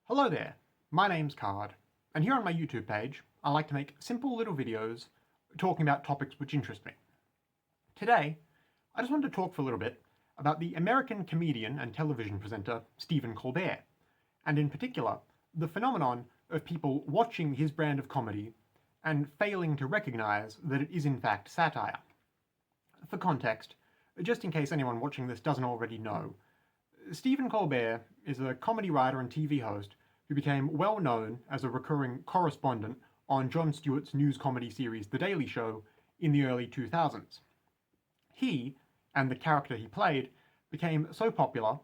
Hello there, my name's Card, and here on my YouTube page I like to make simple little videos talking about topics which interest me. Today, I just wanted to talk for a little bit about the American comedian and television presenter Stephen Colbert, and in particular, the phenomenon of people watching his brand of comedy and failing to recognize that it is in fact satire. For context, just in case anyone watching this doesn't already know, Stephen Colbert is a comedy writer and TV host who became well known as a recurring correspondent on Jon Stewart's news comedy series The Daily Show in the early 2000s. He, and the character he played, became so popular,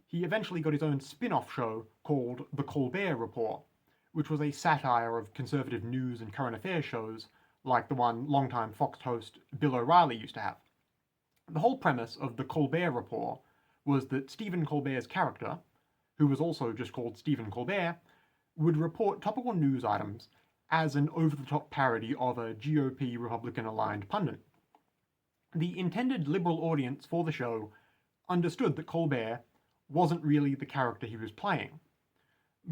he eventually got his own spin-off show called The Colbert Report, which was a satire of conservative news and current affairs shows like the one longtime Fox host Bill O'Reilly used to have. The whole premise of The Colbert Report was that Stephen Colbert's character, who was also just called Stephen Colbert, would report topical news items as an over-the-top parody of a GOP Republican-aligned pundit. The intended liberal audience for the show understood that Colbert wasn't really the character he was playing,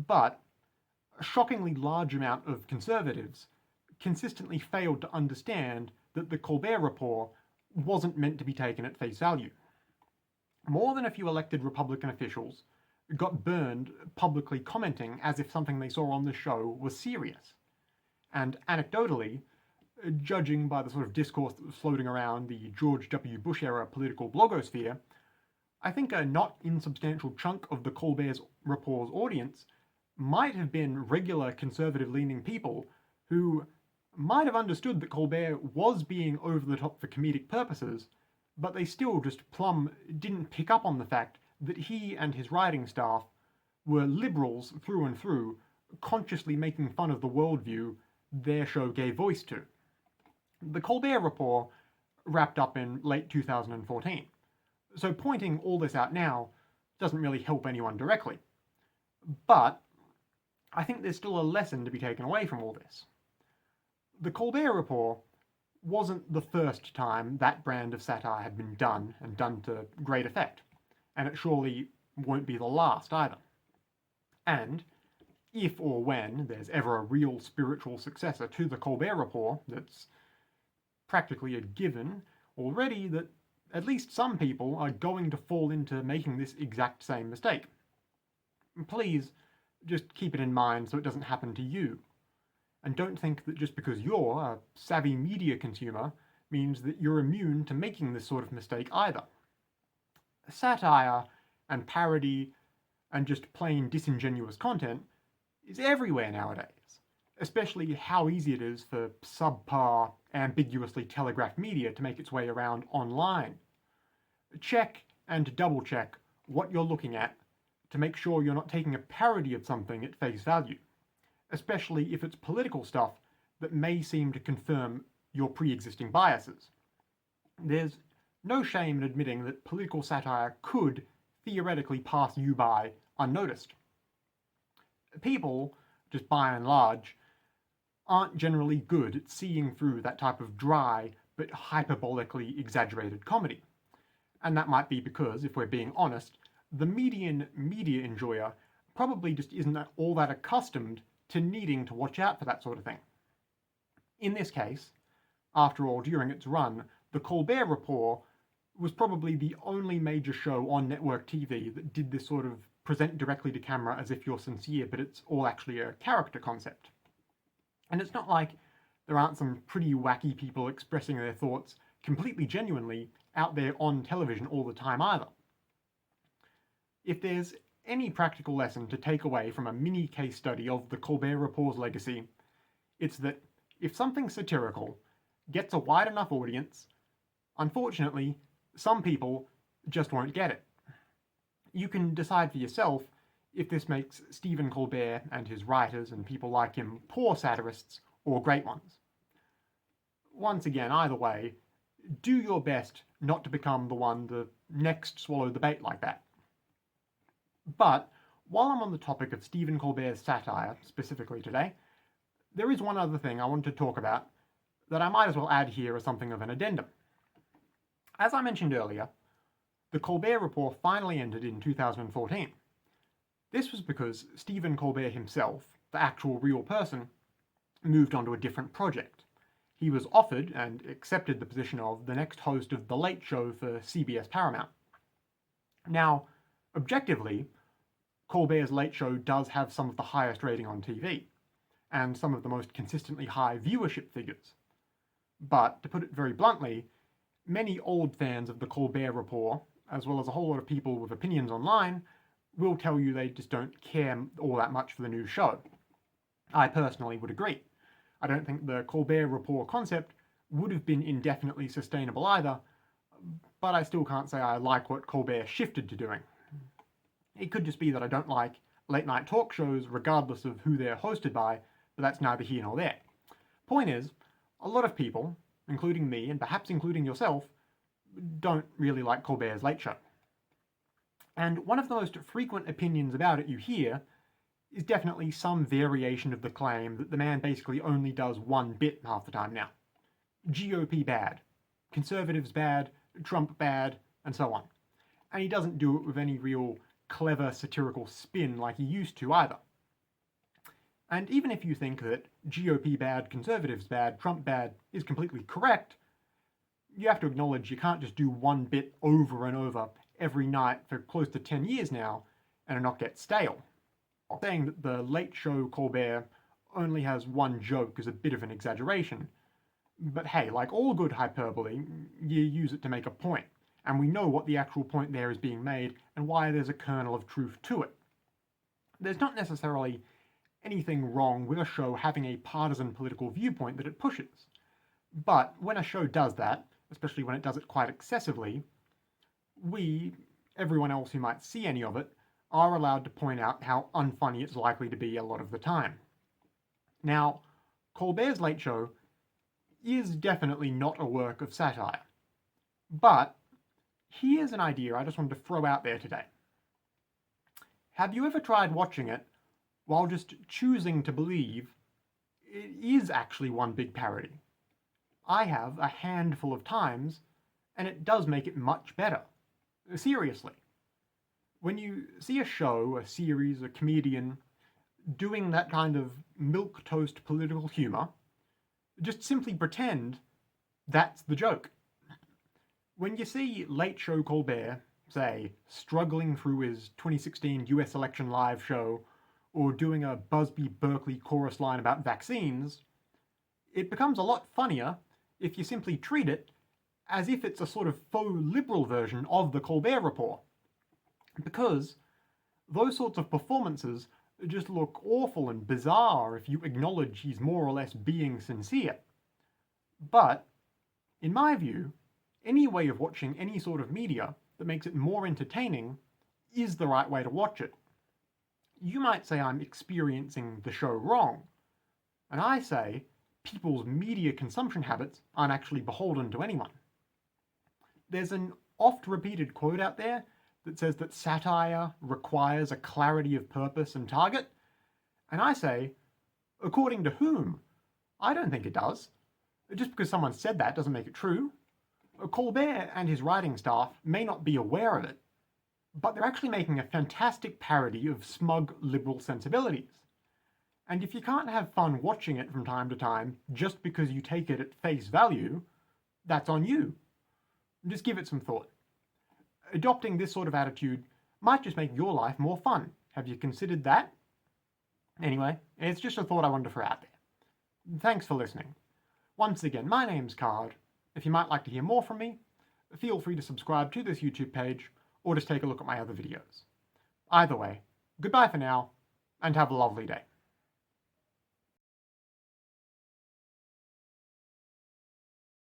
but a shockingly large amount of conservatives consistently failed to understand that the Colbert Report wasn't meant to be taken at face value. More than a few elected Republican officials got burned publicly commenting as if something they saw on the show was serious. And anecdotally, judging by the sort of discourse that was floating around the George W. Bush-era political blogosphere, I think a not insubstantial chunk of the Colbert Report's audience might have been regular conservative-leaning people who might have understood that Colbert was being over the top for comedic purposes, but they still just plumb didn't pick up on the fact that he and his writing staff were liberals through and through, consciously making fun of the worldview their show gave voice to. The Colbert Report wrapped up in late 2014, so pointing all this out now doesn't really help anyone directly. But I think there's still a lesson to be taken away from all this. The Colbert Report wasn't the first time that brand of satire had been done, and done to great effect, and it surely won't be the last either. And if or when there's ever a real spiritual successor to the Colbert Report, that's practically a given already that at least some people are going to fall into making this exact same mistake. Please just keep it in mind so it doesn't happen to you. And don't think that just because you're a savvy media consumer means that you're immune to making this sort of mistake either. Satire and parody and just plain disingenuous content is everywhere nowadays, especially how easy it is for subpar, ambiguously telegraphed media to make its way around online. Check and double check what you're looking at to make sure you're not taking a parody of something at face value, especially if it's political stuff that may seem to confirm your pre-existing biases. There's no shame in admitting that political satire could theoretically pass you by unnoticed. People, just by and large, aren't generally good at seeing through that type of dry but hyperbolically exaggerated comedy. And that might be because, if we're being honest, the median media enjoyer probably just isn't all that accustomed to needing to watch out for that sort of thing. In this case, after all, during its run, The Colbert Report was probably the only major show on network TV that did this sort of present directly to camera as if you're sincere, but it's all actually a character concept. And it's not like there aren't some pretty wacky people expressing their thoughts completely genuinely out there on television all the time either. If there's any practical lesson to take away from a mini case study of the Colbert Report's legacy, it's that if something satirical gets a wide enough audience, unfortunately, some people just won't get it. You can decide for yourself if this makes Stephen Colbert and his writers and people like him poor satirists or great ones. Once again, either way, do your best not to become the one to next swallow the bait like that. But while I'm on the topic of Stephen Colbert's satire, specifically today, there is one other thing I wanted to talk about that I might as well add here as something of an addendum. As I mentioned earlier, the Colbert Report finally ended in 2014. This was because Stephen Colbert himself, the actual real person, moved on to a different project. He was offered and accepted the position of the next host of The Late Show for CBS Paramount. Now, objectively, Colbert's Late Show does have some of the highest rating on TV, and some of the most consistently high viewership figures. But, to put it very bluntly, many old fans of the Colbert Report, as well as a whole lot of people with opinions online, will tell you they just don't care all that much for the new show. I personally would agree. I don't think the Colbert Report concept would have been indefinitely sustainable either, but I still can't say I like what Colbert shifted to doing. It could just be that I don't like late-night talk shows regardless of who they're hosted by, but that's neither here nor there. Point is, a lot of people, including me and perhaps including yourself, don't really like Colbert's Late Show. And one of the most frequent opinions about it you hear is definitely some variation of the claim that the man basically only does one bit half the time now. GOP bad, Conservatives bad, Trump bad, and so on. And he doesn't do it with any real clever satirical spin like he used to either. And even if you think that GOP bad, Conservatives bad, Trump bad is completely correct, you have to acknowledge you can't just do one bit over and over every night for close to 10 years now and not get stale. Saying that the Late Show Colbert only has one joke is a bit of an exaggeration. But hey, like all good hyperbole, you use it to make a point, and we know what the actual point there is being made and why there's a kernel of truth to it. There's not necessarily anything wrong with a show having a partisan political viewpoint that it pushes. But when a show does that, especially when it does it quite excessively, we, everyone else who might see any of it, are allowed to point out how unfunny it's likely to be a lot of the time. Now, Colbert's Late Show is definitely not a work of satire. But here's an idea I just wanted to throw out there today. Have you ever tried watching it while just choosing to believe it is actually one big parody? I have a handful of times, and it does make it much better. Seriously. When you see a show, a series, a comedian doing that kind of milquetoast political humour, just simply pretend that's the joke. When you see Late Show Colbert, say, struggling through his 2016 US election live show, or doing a Busby Berkeley chorus line about vaccines, it becomes a lot funnier if you simply treat it as if it's a sort of faux liberal version of the Colbert Report. Because those sorts of performances just look awful and bizarre if you acknowledge he's more or less being sincere. But, in my view, any way of watching any sort of media that makes it more entertaining is the right way to watch it. You might say I'm experiencing the show wrong, and I say people's media consumption habits aren't actually beholden to anyone. There's an oft-repeated quote out there that says that satire requires a clarity of purpose and target, and I say, according to whom? I don't think it does. Just because someone said that doesn't make it true. Colbert and his writing staff may not be aware of it, but they're actually making a fantastic parody of smug liberal sensibilities. And if you can't have fun watching it from time to time just because you take it at face value, that's on you. Just give it some thought. Adopting this sort of attitude might just make your life more fun. Have you considered that? Anyway, it's just a thought I wanted to throw out there. Thanks for listening. Once again, my name's Card. If you might like to hear more from me, feel free to subscribe to this YouTube page, or just take a look at my other videos. Either way, goodbye for now, and have a lovely day.